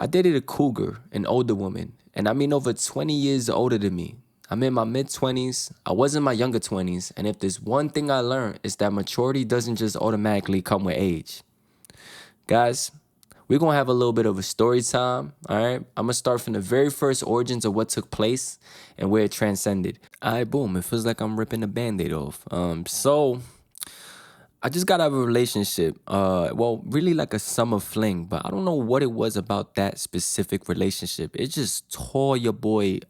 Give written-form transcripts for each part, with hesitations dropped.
I dated a cougar, an older woman, and I mean over 20 years older than me. I'm in my mid-20s, I was in my younger 20s, and if there's one thing I learned, it's that maturity doesn't just automatically come with age. Guys, we're gonna have a little bit of a story time, all right? I'm gonna start from the very first origins of what took place and where it transcended. All right, boom, it feels like I'm ripping the band-aid off. So I just got out of a relationship, well, really like a summer fling, but I don't know what it was about that specific relationship. It just tore your boy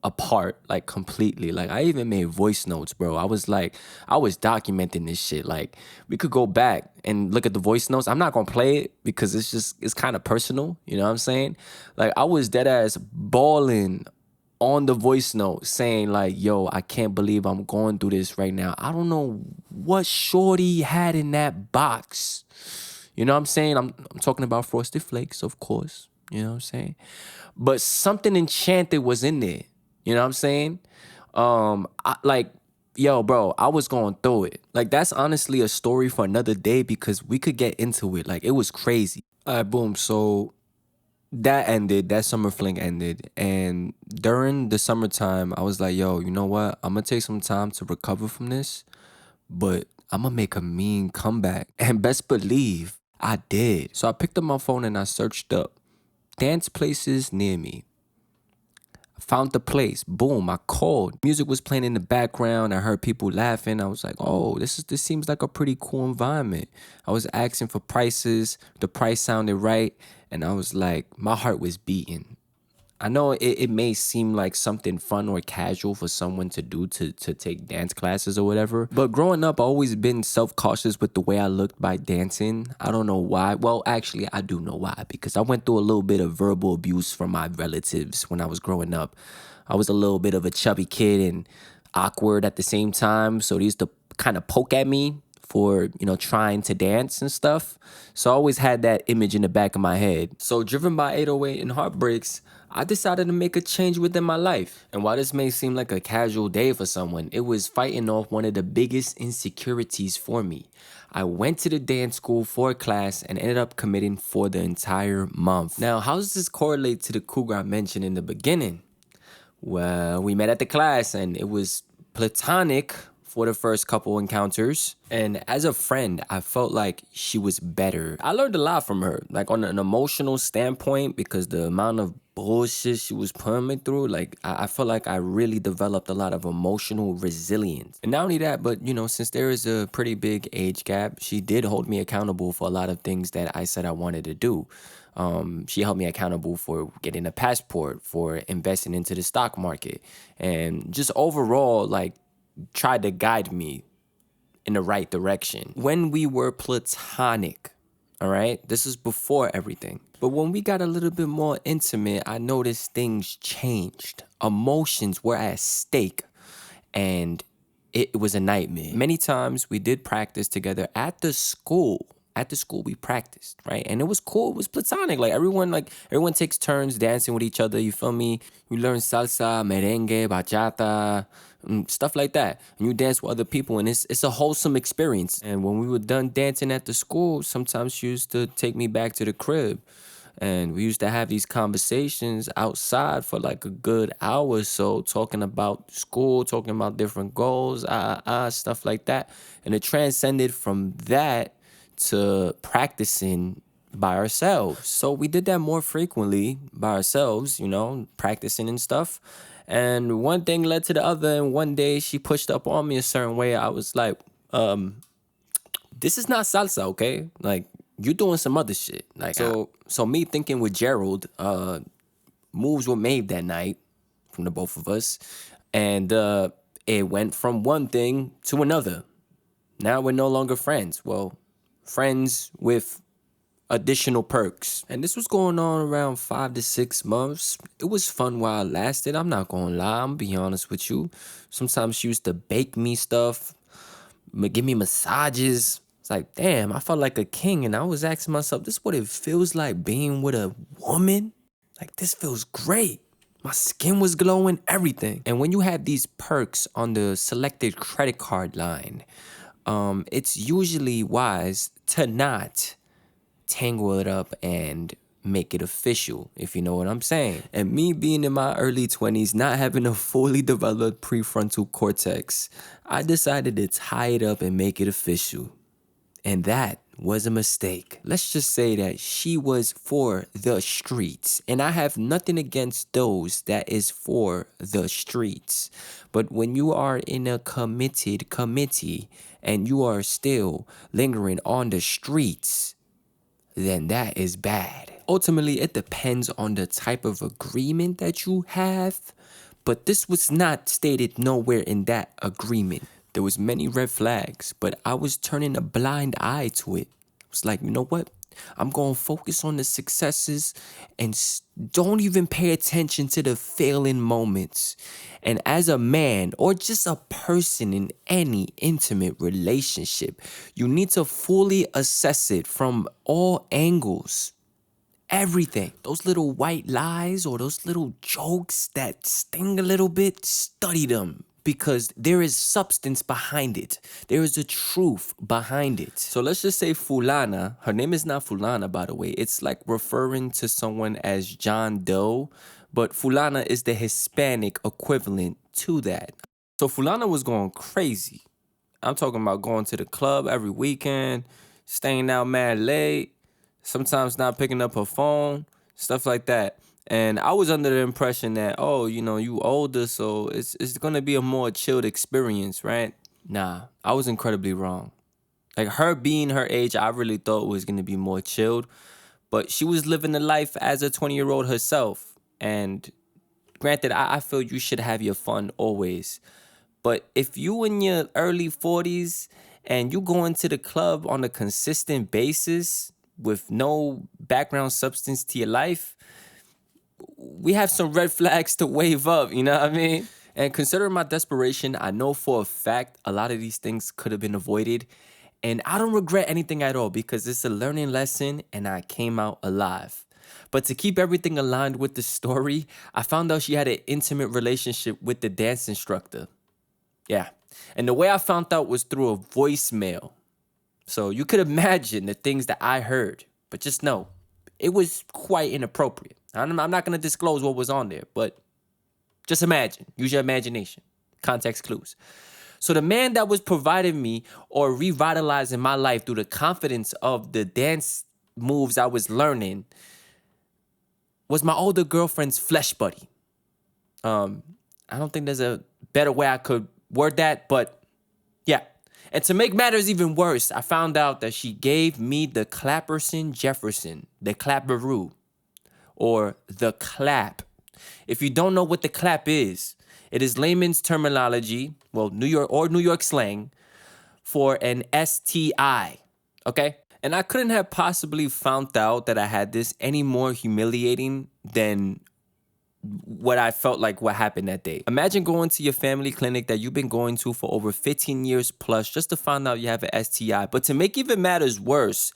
apart, like completely. Like I even made voice notes, bro. I was documenting this shit. Like we could go back and look at the voice notes. I'm not gonna play it because it's kind of personal, you know what I'm saying? Like I was dead ass bawling on the voice note saying like, yo, I can't believe I'm going through this right now. I don't know what shorty had in that box. You know what I'm saying? I'm talking about Frosted Flakes, of course. You know what I'm saying? But something enchanted was in there. You know what I'm saying? Like, yo, bro, I was going through it. Like, that's honestly a story for another day because we could get into it. Like, it was crazy. All right, boom. So that summer fling ended. And during the summertime, I was like, yo, you know what? I'm gonna take some time to recover from this, but I'm gonna make a mean comeback. And best believe I did. So I picked up my phone and I searched up dance places near me. I found the place. Boom, I called. Music was playing in the background. I heard people laughing. I was like, oh, this seems like a pretty cool environment. I was asking for prices. The price sounded right. And I was like, my heart was beating. I know it may seem like something fun or casual for someone to do to take dance classes or whatever. But growing up, I always been self-cautious with the way I looked by dancing. I don't know why. Well, actually, I do know why. Because I went through a little bit of verbal abuse from my relatives when I was growing up. I was a little bit of a chubby kid and awkward at the same time. So they used to kind of poke at me for, trying to dance and stuff. So I always had that image in the back of my head. So driven by 808 and heartbreaks, I decided to make a change within my life. And while this may seem like a casual day for someone, it was fighting off one of the biggest insecurities for me. I went to the dance school for a class and ended up committing for the entire month. Now, how does this correlate to the cougar I mentioned in the beginning? Well, we met at the class and it was platonic for the first couple encounters. And as a friend, I felt like she was better. I learned a lot from her, like on an emotional standpoint, because the amount of bullshit she was putting me through, like I felt like I really developed a lot of emotional resilience. And not only that, but since there is a pretty big age gap, she did hold me accountable for a lot of things that I said I wanted to do. She held me accountable for getting a passport, for investing into the stock market, and just overall, like, tried to guide me in the right direction. When we were platonic, all right? This is before everything. But when we got a little bit more intimate, I noticed things changed. Emotions were at stake, and it was a nightmare. Many times we did practice together at the school. At the school we practiced, right? And it was cool. It was platonic. Everyone takes turns dancing with each other, you feel me? You learn salsa, merengue, bachata, stuff like that. And you dance with other people and it's a wholesome experience. And when we were done dancing at the school, sometimes she used to take me back to the crib. And we used to have these conversations outside for like a good hour or so, talking about school, talking about different goals, stuff like that. And it transcended from that to practicing by ourselves. So we did that more frequently by ourselves, practicing and stuff. And one thing led to the other. And one day she pushed up on me a certain way. I was like, this is not salsa, okay? Like, you doing some other shit. Like, so me thinking with Gerald, moves were made that night from the both of us. And it went from one thing to another. Now we're no longer friends. Well, friends with additional perks. And this was going on around 5 to 6 months. It was fun while it lasted. I'm not gonna lie, I'm be honest with you. Sometimes she used to bake me stuff, give me massages. It's like, damn, I felt like a king. And I was asking myself, this is what it feels like being with a woman? Like, this feels great. My skin was glowing, everything. And when you have these perks on the selected credit card line, it's usually wise to not tangle it up and make it official, if you know what I'm saying. And me being in my early 20s, not having a fully developed prefrontal cortex, I decided to tie it up and make it official. And that was a mistake. Let's just say that she was for the streets. And I have nothing against those that is for the streets. But when you are in a committed committee and you are still lingering on the streets, then that is bad. Ultimately, it depends on the type of agreement that you have, but this was not stated nowhere in that agreement. There was many red flags, but I was turning a blind eye to it. I was like, you know what? I'm going to focus on the successes and don't even pay attention to the failing moments. And as a man or just a person in any intimate relationship, you need to fully assess it from all angles. Everything. Those little white lies or those little jokes that sting a little bit, study them. Because there is substance behind it. There is a truth behind it. So let's just say Fulana, her name is not Fulana, by the way. It's like referring to someone as John Doe, but Fulana is the Hispanic equivalent to that. So Fulana was going crazy. I'm talking about going to the club every weekend, staying out mad late, sometimes not picking up her phone, stuff like that. And I was under the impression that, oh, you know, you older, so it's going to be a more chilled experience, right? Nah, I was incredibly wrong. Like, her being her age, I really thought was going to be more chilled. But she was living the life as a 20-year-old herself. And granted, I feel you should have your fun always. But if you in your early 40s and you go into the club on a consistent basis with no background substance to your life, we have some red flags to wave up, you know what I mean? And considering my desperation, I know for a fact a lot of these things could have been avoided. And I don't regret anything at all because it's a learning lesson and I came out alive. But to keep everything aligned with the story, I found out she had an intimate relationship with the dance instructor. Yeah. And the way I found out was through a voicemail. So you could imagine the things that I heard, but just know it was quite inappropriate. I'm not going to disclose what was on there, but just imagine. Use your imagination. Context clues. So the man that was providing me or revitalizing my life through the confidence of the dance moves I was learning was my older girlfriend's flesh buddy. I don't think there's a better way I could word that, but yeah. And to make matters even worse, I found out that she gave me the Clapperson Jefferson, the clapperoo, or the clap. If you don't know what the clap is, it is layman's terminology, well, New York slang, for an STI, okay? And I couldn't have possibly found out that I had this any more humiliating than what I felt like what happened that day. Imagine going to your family clinic that you've been going to for over 15 years plus just to find out you have an STI. But to make even matters worse,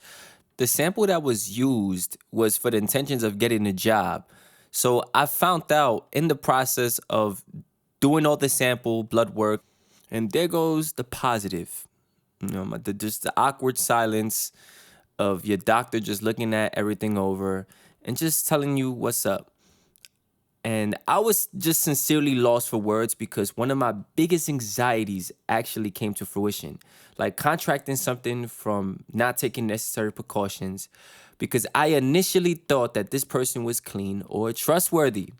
the sample that was used was for the intentions of getting a job. So I found out in the process of doing all the sample blood work, and there goes the positive. You know, just the awkward silence of your doctor just looking at everything over and just telling you what's up. And I was just sincerely lost for words because one of my biggest anxieties actually came to fruition. Like contracting something from not taking necessary precautions because I initially thought that this person was clean or trustworthy.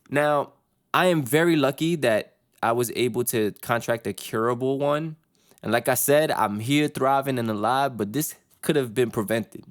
Now, I am very lucky that I was able to contract a curable one. And like I said, I'm here thriving and alive, but this could have been prevented.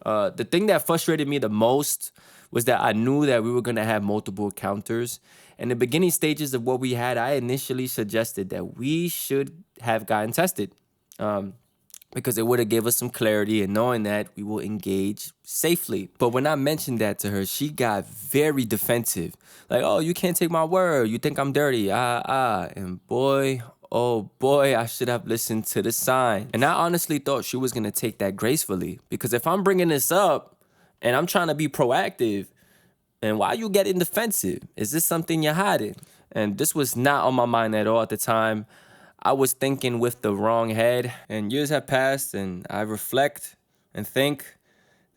The thing that frustrated me the most was that I knew that we were going to have multiple encounters. In the beginning stages of what we had, I initially suggested that we should have gotten tested because it would have gave us some clarity and knowing that we will engage safely. But when I mentioned that to her, she got very defensive. Like, oh, you can't take my word. You think I'm dirty. And boy, oh boy, I should have listened to the sign. And I honestly thought she was going to take that gracefully because if I'm bringing this up, and I'm trying to be proactive, and why are you getting defensive? Is this something you're hiding? And this was not on my mind at all at the time. I was thinking with the wrong head, and years have passed, and I reflect and think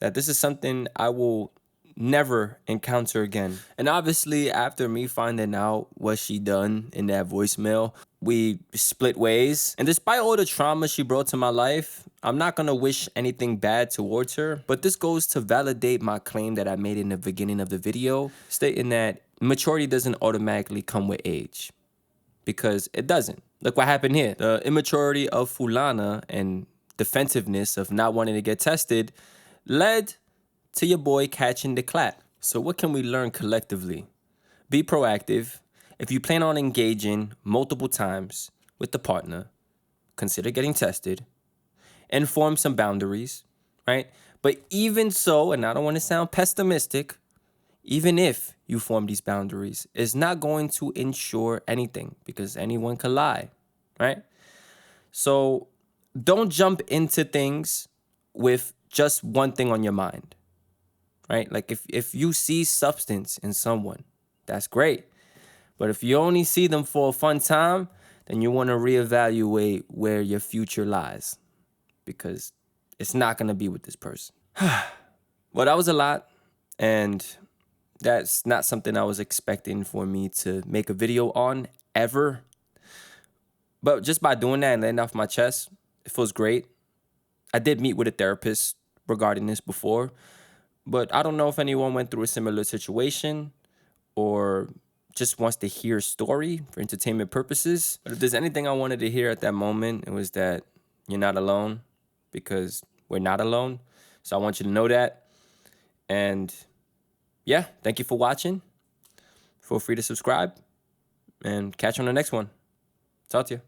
that this is something I will never encounter again. And obviously, after me finding out what she done in that voicemail, we split ways. And despite all the trauma she brought to my life, I'm not gonna wish anything bad towards her. But this goes to validate my claim that I made in the beginning of the video, stating that maturity doesn't automatically come with age. Because it doesn't. Look what happened here. The immaturity of Fulana and defensiveness of not wanting to get tested led to your boy catching the clap. So what can we learn collectively? Be proactive. If you plan on engaging multiple times with the partner, consider getting tested and form some boundaries, right? But even so, and I don't want to sound pessimistic, even if you form these boundaries, it's not going to ensure anything because anyone can lie, right? So don't jump into things with just one thing on your mind, right? Like if you see substance in someone, that's great. But if you only see them for a fun time, then you want to reevaluate where your future lies because it's not going to be with this person. Well, that was a lot. And that's not something I was expecting for me to make a video on ever. But just by doing that and letting off my chest, it feels great. I did meet with a therapist regarding this before, but I don't know if anyone went through a similar situation or just wants to hear a story for entertainment purposes. But if there's anything I wanted to hear at that moment, it was that you're not alone because we're not alone. So I want you to know that. And yeah, thank you for watching. Feel free to subscribe and catch you on the next one. Talk to you.